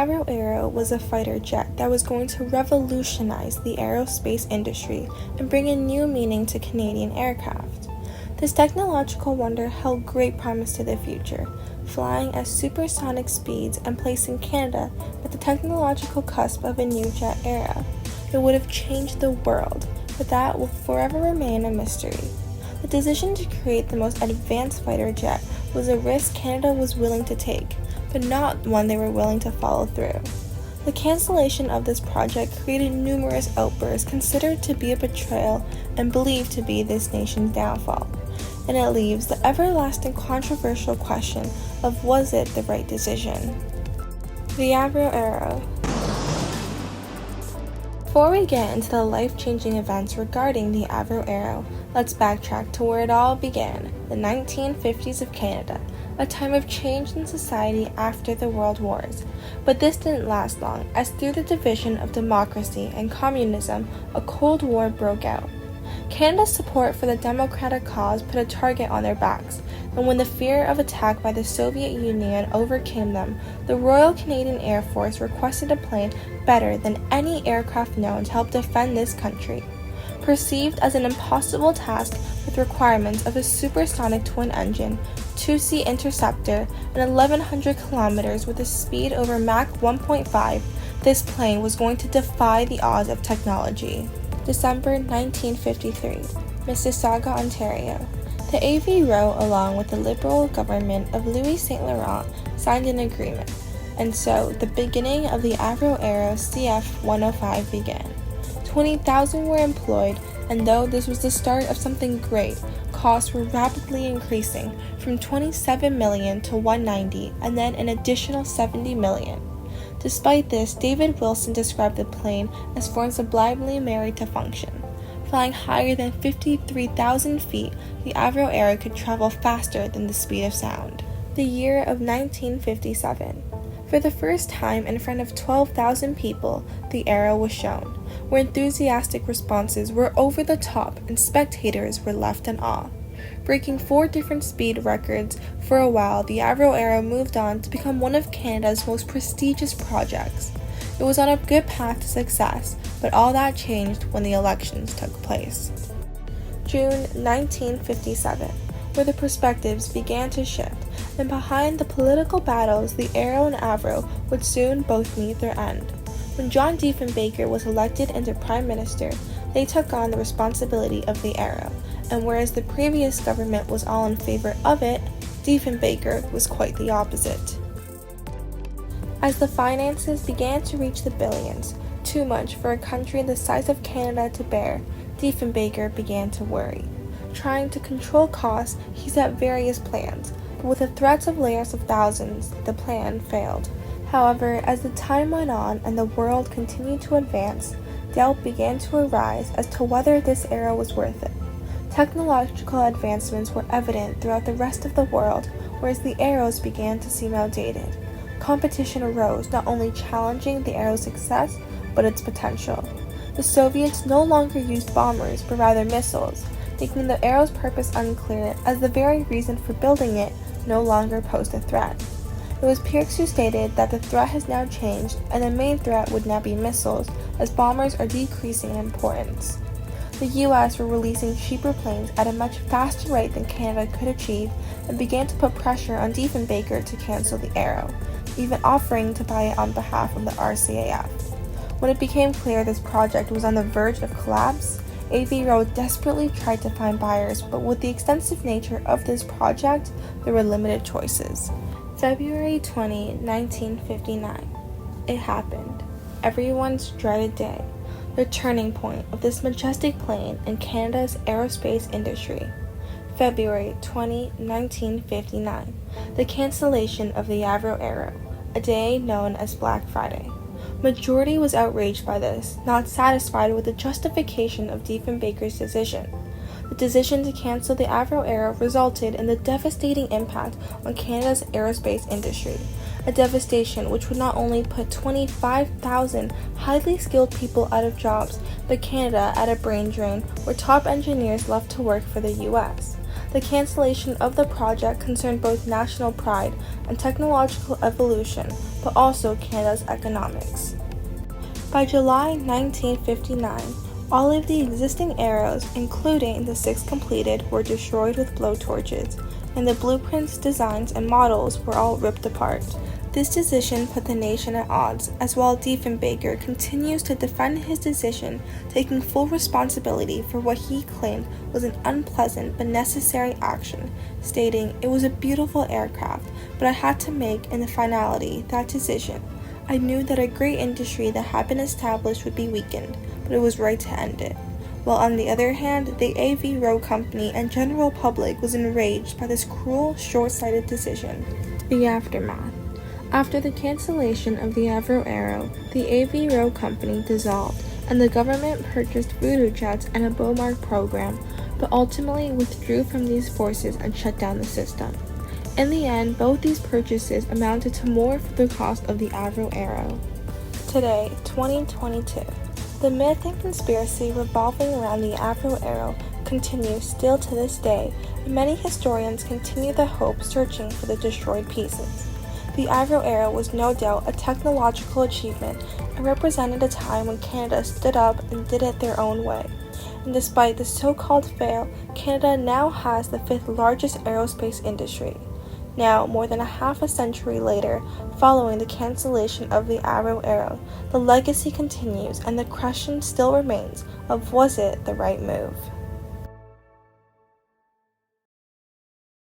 Avro Arrow was a fighter jet that was going to revolutionize the aerospace industry and bring a new meaning to Canadian aircraft. This technological wonder held great promise to the future, flying at supersonic speeds and placing Canada at the technological cusp of a new jet era. It would have changed the world, but that will forever remain a mystery. The decision to create the most advanced fighter jet was a risk Canada was willing to take, but not one they were willing to follow through. The cancellation of this project created numerous outbursts considered to be a betrayal and believed to be this nation's downfall. And it leaves the everlasting controversial question of was it the right decision? The Avro Arrow. Before we get into the life-changing events regarding the Avro Arrow, let's backtrack to where it all began, the 1950s of Canada, a time of change in society after the World Wars. But this didn't last long, as through the division of democracy and communism, a Cold War broke out. Canada's support for the democratic cause put a target on their backs, and when the fear of attack by the Soviet Union overcame them, the Royal Canadian Air Force requested a plane better than any aircraft known to help defend this country. Perceived as an impossible task with requirements of a supersonic twin-engine, 2C interceptor, and 1,100 kilometers with a speed over Mach 1.5, this plane was going to defy the odds of technology. December 1953, Mississauga, Ontario. The Avro, along with the Liberal government of Louis St. Laurent, signed an agreement, and so the beginning of the Avro Arrow CF-105 began. 20,000 were employed, and though this was the start of something great, costs were rapidly increasing from $27 million to $190 and then an additional $70 million. Despite this, David Wilson described the plane as forms sublimely married to function. Flying higher than 53,000 feet, the Avro Arrow could travel faster than the speed of sound. The year of 1957. For the first time in front of 12,000 people, the Arrow was shown, where enthusiastic responses were over the top and spectators were left in awe. Breaking 4 different speed records, for a while the Avro Arrow moved on to become one of Canada's most prestigious projects. It was on a good path to success, but all that changed when the elections took place. June 1957, where the perspectives began to shift, and behind the political battles, the Arrow and Avro would soon both meet their end. When John Diefenbaker was elected into Prime Minister, they took on the responsibility of the Arrow, and whereas the previous government was all in favor of it, Diefenbaker was quite the opposite. As the finances began to reach the billions, too much for a country the size of Canada to bear, Diefenbaker began to worry. Trying to control costs, he set various plans, but with the threats of layoffs of thousands, the plan failed. However, as the time went on and the world continued to advance, doubt began to arise as to whether this era was worth it. Technological advancements were evident throughout the rest of the world, whereas the arrows began to seem outdated. Competition arose, not only challenging the arrow's success, but its potential. The Soviets no longer used bombers, but rather missiles, making the arrow's purpose unclear, as the very reason for building it no longer posed a threat. It was Pierce who stated that the threat has now changed, and the main threat would now be missiles, as bombers are decreasing in importance. The US were releasing cheaper planes at a much faster rate than Canada could achieve, and began to put pressure on Diefenbaker to cancel the Arrow, even offering to buy it on behalf of the RCAF. When it became clear this project was on the verge of collapse, Avro desperately tried to find buyers, but with the extensive nature of this project, there were limited choices. February 20, 1959. It happened. Everyone's dreaded day. The turning point of this majestic plane in Canada's aerospace industry. February 20, 1959. The cancellation of the Avro Arrow, a day known as Black Friday. Majority was outraged by this, not satisfied with the justification of Diefenbaker's decision. The decision to cancel the Avro Arrow resulted in the devastating impact on Canada's aerospace industry, a devastation which would not only put 25,000 highly skilled people out of jobs, but Canada at a brain drain where top engineers left to work for the US. The cancellation of the project concerned both national pride and technological evolution, but also Canada's economics. By July 1959, all of the existing arrows, including the 6 completed, were destroyed with blowtorches, and the blueprints, designs, and models were all ripped apart. This decision put the nation at odds, as Walt Diefenbaker continues to defend his decision, taking full responsibility for what he claimed was an unpleasant but necessary action, stating, "It was a beautiful aircraft, but I had to make, in the finality, that decision. I knew that a great industry that had been established would be weakened, but it was right to end it." While on the other hand, the Avro company and general public was enraged by this cruel, short-sighted decision. The aftermath. After the cancellation of the Avro Arrow, the Avro company dissolved, and the government purchased Voodoo jets and a Beaumark program, but ultimately withdrew from these forces and shut down the system. In the end, both these purchases amounted to more for the cost of the Avro Arrow. Today, 2022, the myth and conspiracy revolving around the Avro Arrow continues still to this day, and many historians continue their hope searching for the destroyed pieces. The Avro Arrow was no doubt a technological achievement and represented a time when Canada stood up and did it their own way. And despite the so-called fail, Canada now has the 5th largest aerospace industry. Now, more than a half a century later, following the cancellation of the Avro Arrow, the legacy continues and the question still remains of, was it the right move?